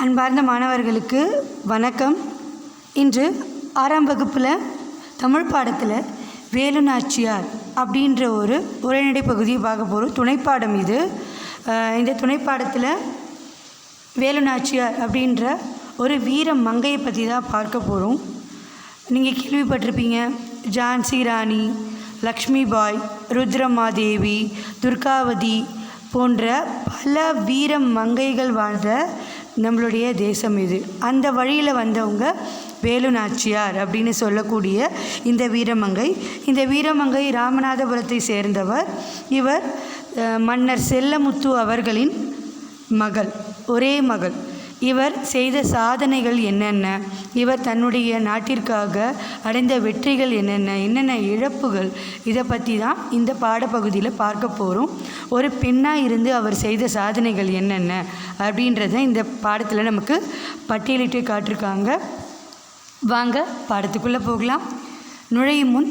அன்பார்ந்த மாணவர்களுக்கு வணக்கம். இன்று 6ஆம் வகுப்பில் தமிழ் பாடத்தில் வேலு நாச்சியார் அப்படின்ற ஒரு உரைநடை பகுதியை பார்க்க போகிறோம். துணைப்பாடம் இது. இந்த துணைப்பாடத்தில் வேலு நாச்சியார் அப்படின்ற ஒரு வீர மங்கையை பற்றி தான் பார்க்க போகிறோம். நீங்கள் கேள்விப்பட்டிருப்பீங்க, ஜான்சி ராணி, லக்ஷ்மி பாய், ருத்ரமாதேவி, துர்காவதி போன்ற பல வீர மங்கைகள் வாழ்ந்த நம்மளுடைய தேசம் இது. அந்த வழியில் வந்தவங்க வேலு நாச்சியார் அப்படின்னு சொல்லக்கூடிய இந்த வீரமங்கை ராமநாதபுரத்தை சேர்ந்தவர். இவர் மன்னர் செல்லமுத்து அவர்களின் ஒரே மகள். இவர் செய்த சாதனைகள் என்னென்ன, இவர் தன்னுடைய நாட்டிற்காக அடைந்த வெற்றிகள் என்னென்ன இழப்புகள், இதை பற்றி தான் இந்த பாடப்பகுதியில் பார்க்க போகிறோம். ஒரு பெண்ணாக இருந்து அவர் செய்த சாதனைகள் என்னென்ன அப்படின்றத இந்த பாடத்தில் நமக்கு பட்டியலிட்டு காட்டிருக்காங்க. வாங்க பாடத்துக்குள்ளே போகலாம். நுழையும் முன்,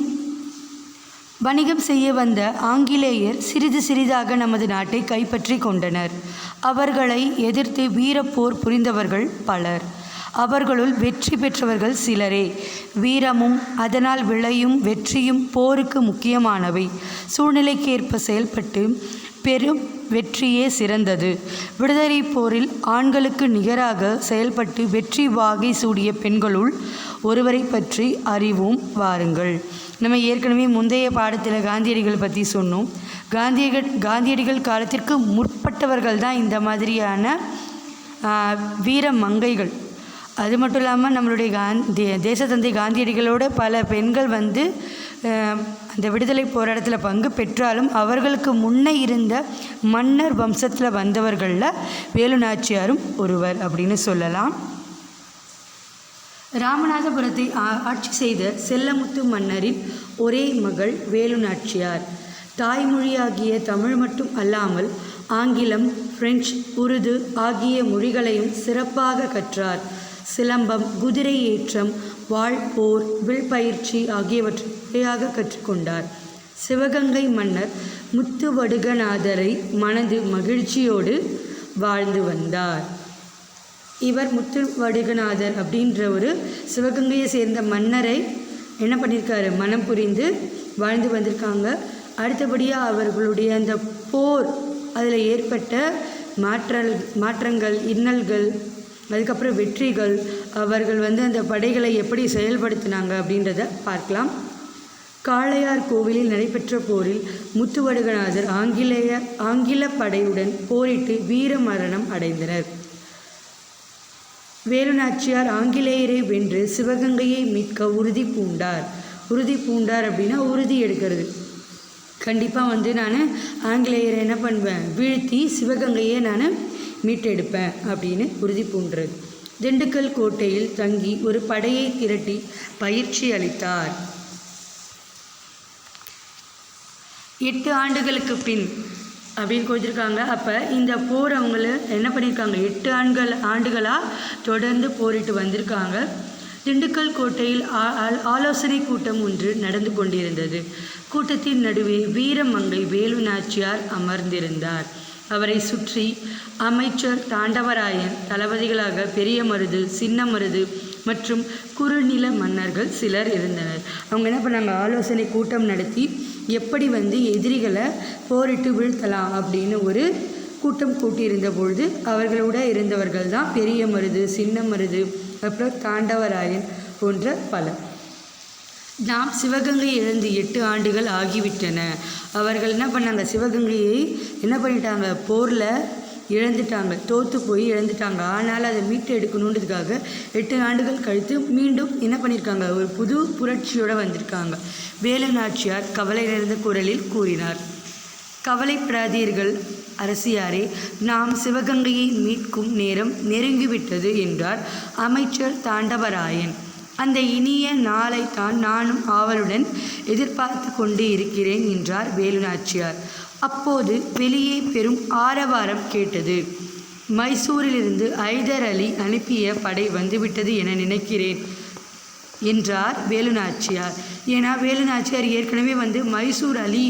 வணிகம் செய்ய வந்த ஆங்கிலேயர் சிறிது சிறிதாக நமது நாட்டை கைப்பற்றி கொண்டனர். அவர்களை எதிர்த்து வீரப்போர் புரிந்தவர்கள் பலர். அவர்களுள் வெற்றி பெற்றவர்கள் சிலரே. வீரமும் அதனால் விளையும் வெற்றியும் போருக்கு முக்கியமானவை. சூழ்நிலைக்கேற்ப செயல்பட்டு பெரும் வெற்றியே சிறந்தது. விடுதலை போரில் ஆண்களுக்கு நிகராக செயல்பட்டு வெற்றி வாகை சூடிய பெண்களுள் ஒருவரை பற்றி அறிவோம் வாருங்கள். நம்ம ஏற்கனவே முந்தைய பாடத்தில் காந்தியடிகள் பற்றி சொன்னோம். காந்தியடிகள் காலத்திற்கு முற்பட்டவர்கள் தான் இந்த மாதிரியான வீர மங்கைகள். அது மட்டும் இல்லாமல் நம்மளுடைய தேசத்தந்தை காந்தியடிகளோட பல பெண்கள் அந்த விடுதலை போராட்டத்தில் பங்கு பெற்றாலும் அவர்களுக்கு முன்னே இருந்த மன்னர் வம்சத்தில் வந்தவர்களில் வேலு நாச்சியாரும் ஒருவர் அப்படின்னு சொல்லலாம். ராமநாதபுரத்தை ஆட்சி செய்த செல்லமுத்து மன்னரின் ஒரே மகள் வேலு நாச்சியார். தாய்மொழியாகிய தமிழ் மட்டும் அல்லாமல் ஆங்கிலம், பிரெஞ்சு, உருது ஆகிய மொழிகளையும் சிறப்பாக கற்றார். சிலம்பம், குதிரை ஏற்றம், வாழ்போர், வில் பயிற்சி ஆகியவற்றை முறையாக கற்றுக்கொண்டார். சிவகங்கை மன்னர் முத்துவடுகநாதரை மனது மகிழ்ச்சியோடு வாழ்ந்து வந்தார். இவர் முத்துவடுகநாதர் அப்படின்ற ஒரு சிவகங்கையை சேர்ந்த மன்னரை என்ன பண்ணியிருக்காரு, மனம் புரிந்து வாழ்ந்து வந்திருக்காங்க. அடுத்தபடியாக அவர்களுடைய அந்த போர், அதில் ஏற்பட்ட மாற்றங்கள், இன்னல்கள், அதுக்கப்புறம் வெற்றிகள், அவர்கள் அந்த படைகளை எப்படி செயல்படுத்தினாங்க அப்படின்றத பார்க்கலாம். காளையார் கோவிலில் நடைபெற்ற போரில் முத்துவடுகநாதர் ஆங்கில படையுடன் போரிட்டு வீர மரணம் அடைந்தனர். வேலு நாச்சியார் ஆங்கிலேயரை வென்று சிவகங்கையை மீட்க உறுதி பூண்டார் அப்படின்னா உறுதி எடுக்கிறது. கண்டிப்பாக நான் ஆங்கிலேயரை என்ன பண்ணுவேன், வீழ்த்தி சிவகங்கையை நான் மீட்டெடுப்பேன் அப்படின்னு உறுதி பூண்டுறது. திண்டுக்கல் கோட்டையில் தங்கி ஒரு படையை திரட்டி பயிற்சி அளித்தார். 8 ஆண்டுகளுக்கு பின் அப்படின்னு கொடுத்துருக்காங்க. அப்போ இந்த போர் அவங்கள என்ன பண்ணியிருக்காங்க, 8 ஆண்டுகளாக தொடர்ந்து போரிட்டு வந்திருக்காங்க. திண்டுக்கல் கோட்டையில் ஆலோசனை கூட்டம் ஒன்று நடந்து கொண்டிருந்தது. கூட்டத்தின் நடுவே வீரமங்கை வேலு நாச்சியார் அமர்ந்திருந்தார். அவரை சுற்றி அமைச்சர் தாண்டவராயன், தளபதிகளாக பெரிய மருது, சின்ன மருது மற்றும் குறுநில மன்னர்கள் சிலர் இருந்தனர். அவங்க என்ன பண்ணாங்க, ஆலோசனை கூட்டம் நடத்தி எப்படி எதிரிகளை போரிட்டு வீழ்த்தலாம் அப்படின்னு ஒரு கூட்டம் கூட்டியிருந்த பொழுது அவர்களோட இருந்தவர்கள் தான் பெரிய மருது, சின்ன மருது, அப்புறம் தாண்டவராயன் போன்ற பலர். நாம் சிவகங்கை இழந்து 8 ஆண்டுகள் ஆகிவிட்டன. அவர்கள் என்ன பண்ணாங்க, சிவகங்கையை என்ன பண்ணிட்டாங்க, போரில் இழந்துட்டாங்க, தோற்று போய் இழந்துட்டாங்க. ஆனால் அதை மீட்டு எடுக்கணுன்றதுக்காக 8 ஆண்டுகள் கழித்து மீண்டும் என்ன பண்ணியிருக்காங்க, ஒரு புது புரட்சியோடு வந்திருக்காங்க. வேலு நாச்சியார் கவலை நிறைந்த குரலில் கூறினார், கவலைப்படாதீர்கள் அரசியாரே, நாம் சிவகங்கையை மீட்கும் நேரம் நெருங்கிவிட்டது என்றார் அமைச்சர் தாண்டவராயன். அந்த இனிய நாளைத்தான் நானும் ஆவலுடன் எதிர்பார்த்து கொண்டு இருக்கிறேன் என்றார் வேலு நாச்சியார். அப்போது வெளியே பெரும் ஆரவாரம் கேட்டது. மைசூரிலிருந்து ஐதர் அலி அனுப்பிய படை வந்துவிட்டது என நினைக்கிறேன் என்றார் வேலு நாச்சியார். ஏன்னா வேலு நாச்சியார் ஏற்கனவே மைசூர் அலி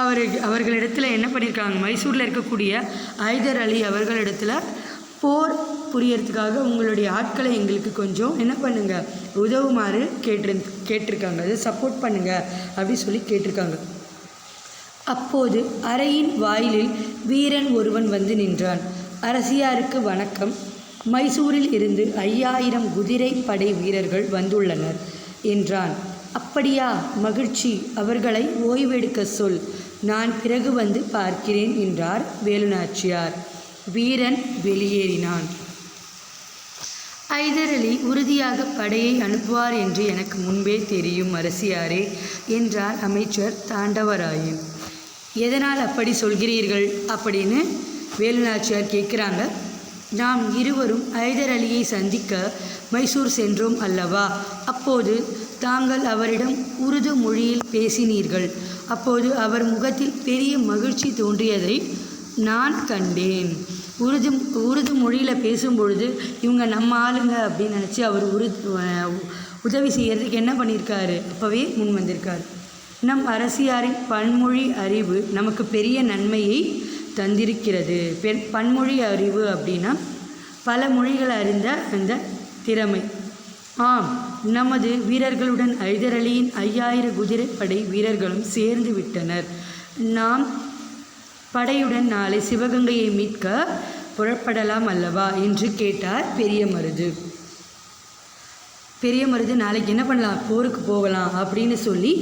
அவர்களிடத்தில் என்ன பண்ணியிருக்காங்க, மைசூரில் இருக்கக்கூடிய ஹைதர் அலி அவர்களிடத்தில் போர் புரியறதுக்காக உங்களுடைய ஆட்களை எங்களுக்கு கொஞ்சம் என்ன பண்ணுங்கள், உதவுமாறு கேட்டிருக்காங்க, அது சப்போர்ட் பண்ணுங்கள் அப்படி சொல்லி கேட்டிருக்காங்க. அப்போது அறையின் வாயிலில் வீரன் ஒருவன் வந்து நின்றான். அரசியாருக்கு வணக்கம், மைசூரில் இருந்து 5000 குதிரை படை வீரர்கள் வந்துள்ளனர் என்றான். அப்படியா, மகிழ்ச்சி, அவர்களை ஓய்வெடுக்க சொல், நான் பிறகு வந்து பார்க்கிறேன் என்றார் வேலுநாச்சியார். வீரன் வெளியேறினான். ஹைதர் அலி உறுதியாக படையை அனுப்புவார் என்று எனக்கு முன்பே தெரியும் அரசியாரே என்றார் அமைச்சர் தாண்டவராயன். எதனால் அப்படி சொல்கிறீர்கள் அப்படின்னு வேலுநாச்சியார் கேட்குறாங்க. நாம் இருவரும் ஹைதர் அலியை சந்திக்க மைசூர் சென்றோம் அல்லவா, அப்போது தாங்கள் அவரிடம் உருது மொழியில் பேசினீர்கள். அப்போது அவர் முகத்தில் பெரிய மகிழ்ச்சி தோன்றியதை நான் கண்டேன். உருது மொழியில் பேசும்பொழுது இவங்க நம்ம ஆளுங்க அப்படின்னு நினச்சி அவர் உதவி செய்கிறதுக்கு என்ன பண்ணியிருக்காரு, அப்போவே முன் வந்திருக்கார். நம் அரசியாரின் பன்மொழி அறிவு நமக்கு பெரிய நன்மையை தந்திருக்கிறது. பன்மொழி அறிவு அப்படின்னா பல மொழிகள் அறிந்த அந்த திறமை. ஆம், நமது வீரர்களுடன் ஹைதர் அலியின் 5000 குதிரைப்படை வீரர்களும் சேர்ந்து விட்டனர். நாம் படையுடன் நாளை சிவகங்கையை மீட்க புறப்படலாம் அல்லவா என்று கேட்டார் பெரிய மருது. பெரிய மருது நாளைக்கு என்ன பண்ணலாம், போருக்கு போகலாம் அப்படின்னு சொல்லி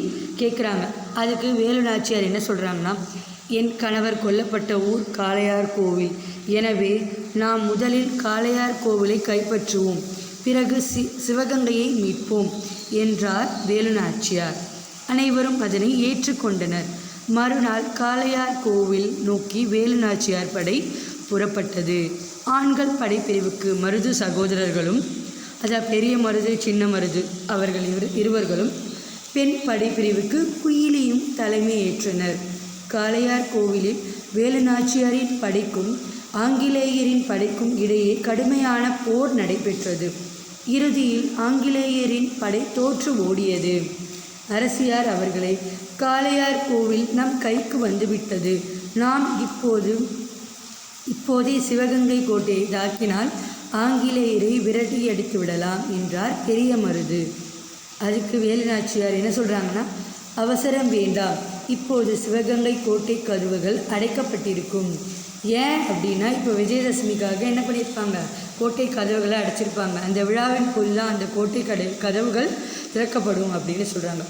கேட்குறாங்க. அதுக்கு வேலுநாச்சியார் என்ன சொல்கிறாங்கன்னா, என் கணவர் கொல்லப்பட்ட ஊர் காளையார் கோவில், எனவே நாம் முதலில் காளையார் கோவிலை கைப்பற்றுவோம், பிறகு சிவகங்கையை மீட்போம் என்றார் வேலுநாச்சியார். அனைவரும் அதனை ஏற்றுக்கொண்டனர். மறுநாள் காளையார் கோவில் நோக்கி வேலுநாச்சியார் படை புறப்பட்டது. ஆண்கள் படைப்பிரிவுக்கு மருது சகோதரர்களும், அதாவது பெரிய மருது சின்ன மருது அவர்கள் இருவர்களும், பெண் படைப்பிரிவுக்கு குயிலியும் தலைமை ஏற்றனர். காளையார் கோவிலில் வேலுநாச்சியாரின் படைக்கும் ஆங்கிலேயரின் படைக்கும் இடையே கடுமையான போர் நடைபெற்றது. இறுதியில் ஆங்கிலேயரின் படை தோற்று ஓடியது. அரசியார் அவர்களை, காளையார் கோவில் நம் கைக்கு வந்துவிட்டது. நாம் இப்போதே சிவகங்கை கோட்டையை தாக்கினால் ஆங்கிலேயரை விரட்டி அடித்து விடலாம் என்றார் பெரிய மருது. அதுக்கு வேலுநாச்சியார் என்ன சொல்கிறாங்கன்னா, அவசரம் வேண்டாம், இப்போது சிவகங்கை கோட்டை கதவுகள் அடைக்கப்பட்டிருக்கும். ஏன் அப்படின்னா, இப்போ விஜயதசமிக்காக என்ன பண்ணியிருப்பாங்க, கோட்டை கதவுகளை அடைச்சிருப்பாங்க. அந்த விழாவின் போது தான் அந்த கோட்டை கதவுகள் திறக்கப்படும் அப்படின்னு சொல்கிறாங்க.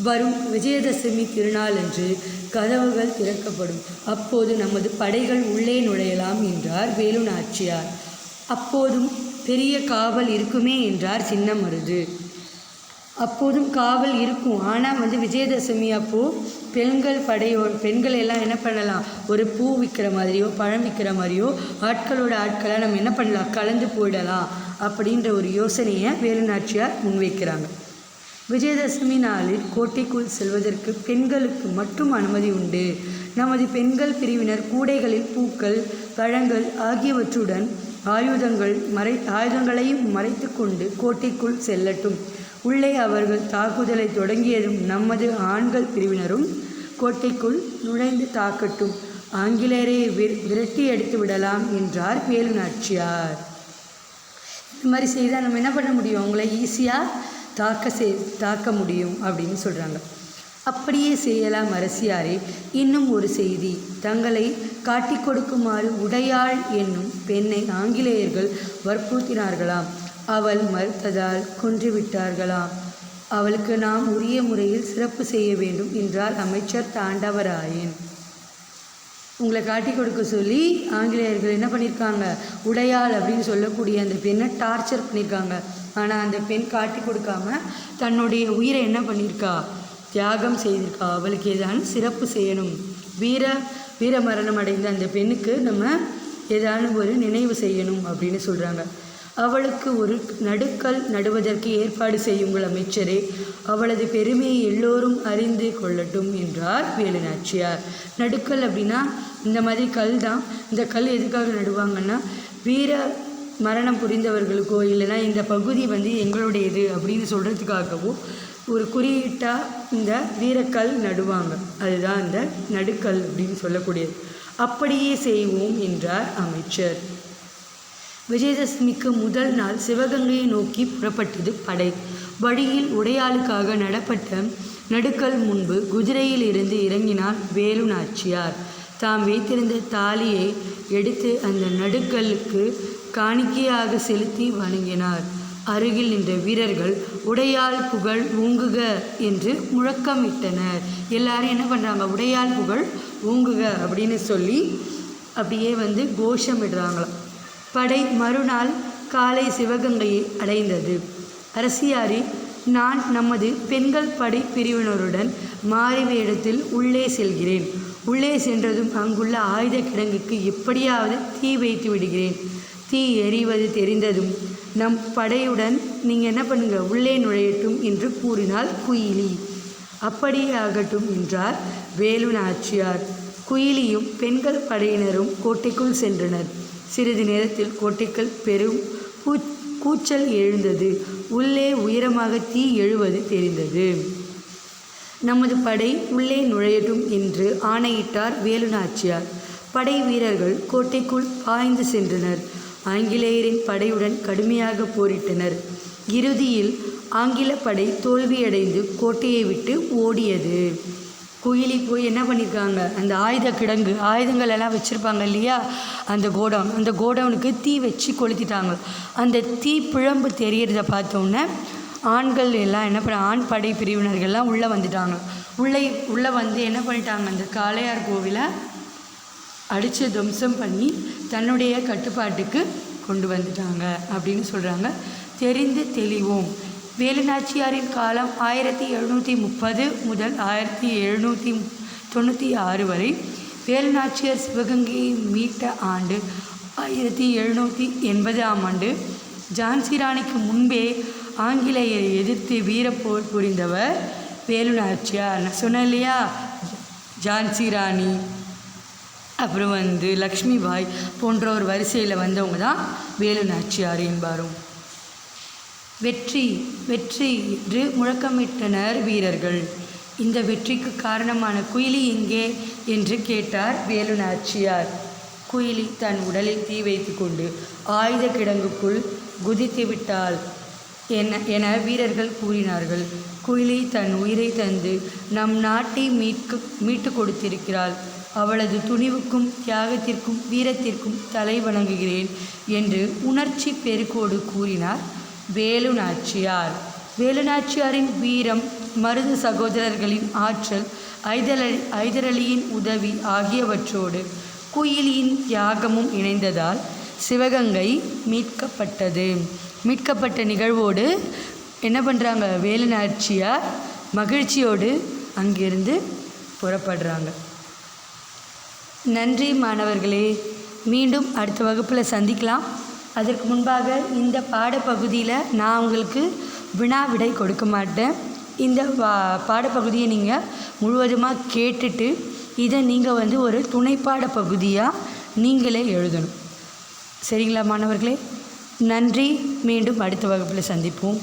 வரும் விஜயதசமி திருநாள் அன்று கதவுகள் திறக்கப்படும். அப்போது நமது படைகள் உள்ளே நுழையலாம் என்றார் வேலுநாச்சியார். அப்போதும் பெரிய காவல் இருக்குமே என்றார் சின்ன மருது. அப்போதும் காவல் இருக்கும், ஆனால் விஜயதசமி அப்போது பெண்கள் எல்லாம் என்ன பண்ணலாம், ஒரு பூ விற்கிற மாதிரியோ பழம் விற்கிற மாதிரியோ ஆட்களோட ஆட்களாக நம்ம என்ன பண்ணலாம், கலந்து போயிடலாம் அப்படின்ற ஒரு யோசனையை வேலுநாச்சியார் முன்வைக்கிறாங்க. விஜயதசமி நாளில் கோட்டைக்குள் செல்வதற்கு பெண்களுக்கு மட்டும் அனுமதி உண்டு. நமது பெண்கள் பிரிவினர் கூடைகளில் பூக்கள், பழங்கள் ஆகியவற்றுடன் ஆயுதங்களையும் மறைத்து கொண்டு கோட்டைக்குள் செல்லட்டும். உள்ளே அவர்கள் தாக்குதலை தொடங்கியதும் நமது ஆண்கள் பிரிவினரும் கோட்டைக்குள் நுழைந்து தாக்கட்டும். ஆங்கிலேயரை விரட்டி அடித்து விடலாம் என்றார் வேலுநாச்சியார். இந்த மாதிரி செய்தால் நம்ம என்ன பண்ண முடியும், அவங்கள ஈஸியாக தாக்க முடியும் அப்படின்னு சொல்கிறாங்க. அப்படியே செய்யலாம் அரசியாரே. இன்னும் ஒரு செய்தி, தங்களை காட்டி கொடுக்குமாறு உடையாள் என்னும் பெண்ணை ஆங்கிலேயர்கள் வற்புறுத்தினார்களாம். அவள் மறுத்ததால் கொன்றுவிட்டார்களாம். அவளுக்கு நாம் உரிய முறையில் சிறப்பு செய்ய வேண்டும் என்றார் அமைச்சர் தாண்டவராயன். உங்களை காட்டி கொடுக்க சொல்லி ஆங்கிலேயர்கள் என்ன பண்ணியிருக்காங்க, உடையாள் அப்படின்னு சொல்லக்கூடிய அந்த பெண்ணை டார்ச்சர் பண்ணியிருக்காங்க. ஆனால் அந்த பெண் காட்டி கொடுக்காம தன்னுடைய உயிரை என்ன பண்ணியிருக்கா, தியாகம் செய்திருக்கா. அவளுக்கு ஏதானும் சிறப்பு செய்யணும். வீர மரணம் அடைந்த அந்த பெண்ணுக்கு நம்ம ஏதானும் ஒரு நினைவு செய்யணும் அப்படின்னு சொல்கிறாங்க. அவளுக்கு ஒரு நடுக்கல் நடுவதற்கு ஏற்பாடு செய்யுங்கள் அமைச்சரே. அவளது பெருமையை எல்லோரும் அறிந்து கொள்ளட்டும் என்றார் வேலுநாச்சியார். நடுக்கல் அப்படின்னா இந்த மாதிரி கல் தான். இந்த கல் எதுக்காக நடுவாங்கன்னா, வீர மரணம் புரிந்தவர்களுக்கோ இல்லைனா இந்த பகுதி எங்களுடையது அப்படின்னு சொல்கிறதுக்காகவோ ஒரு குறியிட்டால் இந்த வீரக்கல் நடுவாங்க, அதுதான் இந்த நடுக்கல் அப்படின்னு சொல்லக்கூடியது. அப்படியே செய்வோம் என்றார் அமைச்சர். விஜயதசமிக்கு முதல் நாள் சிவகங்கையை நோக்கி புறப்பட்டது படை. வழியில் உடையாளுக்காக நடப்பட்ட நடுக்கல் முன்பு குதிரையில் இருந்து இறங்கினார் வேலு நாச்சியார். தாம் வைத்திருந்த தாலியை எடுத்து அந்த நடுக்கல்லுக்கு காணிக்கையாக செலுத்தி வணங்கினார். அருகில் நின்ற வீரர்கள் உடையாள் புகழ் ஓங்குக என்று முழக்கமிட்டனர். எல்லாரும் என்ன பண்ணுறாங்க, உடையாள் புகழ் ஓங்குக அப்படின்னு சொல்லி அப்படியே கோஷமிடுறாங்களாம். படை மறுநாள் காலை சிவகங்கையை அடைந்தது. அரசியாரி, நான் நமது பெண்கள் படை பிரிவினருடன் மாறி வேடத்தில் உள்ளே செல்கிறேன். உள்ளே சென்றதும் அங்குள்ள ஆயுத கிடங்குக்கு எப்படியாவது தீ வைத்து விடுகிறேன். தீ எரிவது தெரிந்ததும் நம் படையுடன் நீங்கள் என்ன பண்ணுங்க, உள்ளே நுழையட்டும் என்று கூறினாள் குயிலி. அப்படியே ஆகட்டும் என்றார் வேலு நாச்சியார். குயிலியும் பெண்கள் படையினரும் கோட்டைக்குள் சென்றனர். சிறிது நேரத்தில் கோட்டைக்குள் பெரும் கூச்சல் எழுந்தது. உள்ளே உயரமாக தீ எழுவது தெரிந்தது. நமது படை உள்ளே நுழையட்டும் என்று ஆணையிட்டார் வேலு நாச்சியார். படை வீரர்கள் கோட்டைக்குள் பாய்ந்து சென்றனர். ஆங்கிலேயரின் படையுடன் கடுமையாக போரிட்டனர். இறுதியில் ஆங்கில படை தோல்வியடைந்து கோட்டையை விட்டு ஓடியது. குயிலி போய் என்ன பண்ணியிருக்காங்க, அந்த ஆயுத கிடங்கு, ஆயுதங்கள் எல்லாம் வச்சுருப்பாங்க இல்லையா, அந்த கோடவுனுக்கு தீ வச்சு கொளுத்திட்டாங்க. அந்த தீ பிழம்பு தெரியறத பார்த்தோன்னே ஆண்கள் எல்லாம் என்ன பண்ண, ஆண் படை பிரிவினர்கள்லாம் உள்ளே வந்துட்டாங்க. உள்ளே வந்து என்ன பண்ணிட்டாங்க, அந்த காளையார் கோவிலை அடித்து துவம்சம் பண்ணி தன்னுடைய கட்டுப்பாட்டுக்கு கொண்டு வந்துட்டாங்க அப்படின்னு சொல்கிறாங்க. தெரிந்து தெளிவோம். வேலுநாச்சியாரின் காலம் 1730 முதல் 1796 வரை. வேலுநாச்சியார் சிவகங்கையை மீட்ட ஆண்டு 1780ஆம் ஆண்டு. ஜான்சி ராணிக்கு முன்பே ஆங்கிலேயரை எதிர்த்து வீரப்போர் புரிந்தவர் வேலுநாச்சியார். நான் சொன்னேன் இல்லையா, ஜான்சி ராணி, அப்புறம் லக்ஷ்மி பாய் போன்ற ஒரு வரிசையில் வந்தவங்க தான் வேலு நாச்சியார் என்பாரும். வெற்றி வெற்றி என்று முழக்கமிட்டனர் வீரர்கள். இந்த வெற்றிக்கு காரணமான குயிலி எங்கே என்று கேட்டார் வேலு நாச்சியார். குயிலி தன் உடலில் தீ வைத்து கொண்டு ஆயுத கிடங்குக்குள் குதித்து விட்டாள் என வீரர்கள் கூறினார்கள். குயிலி தன் உயிரை தந்து நம் நாட்டை மீட்டு கொடுத்திருக்கிறாள். அவளது துணிவுக்கும் தியாகத்திற்கும் வீரத்திற்கும் தலை வணங்குகிறேன் என்று உணர்ச்சி பெருக்கோடு கூறினார் வேலு நாச்சியார். வேலு நாச்சியாரின் வீரம், மருது சகோதரர்களின் ஆற்றல், ஐதரலியின் உதவி ஆகியவற்றோடு குயிலியின் தியாகமும் இணைந்ததால் சிவகங்கை மீட்கப்பட்டது. மீட்கப்பட்ட நிகழ்வோடு என்ன பண்ணுறாங்க, வேலு நாச்சியார் மகிழ்ச்சியோடு அங்கிருந்து புறப்படுறாங்க. நன்றி மாணவர்களே. மீண்டும் அடுத்த வகுப்பில் சந்திக்கலாம். அதற்கு முன்பாக இந்த பாடப்பகுதியில் நான் உங்களுக்கு வினா விடை கொடுக்க மாட்டேன். இந்த பாடப்பகுதியை நீங்கள் முழுவதுமாக கேட்டுட்டு இதை நீங்கள் ஒரு துணைப்பாட பகுதியாக நீங்களே எழுதணும். சரிங்களா மாணவர்களே? நன்றி. மீண்டும் அடுத்த வகுப்பில் சந்திப்போம்.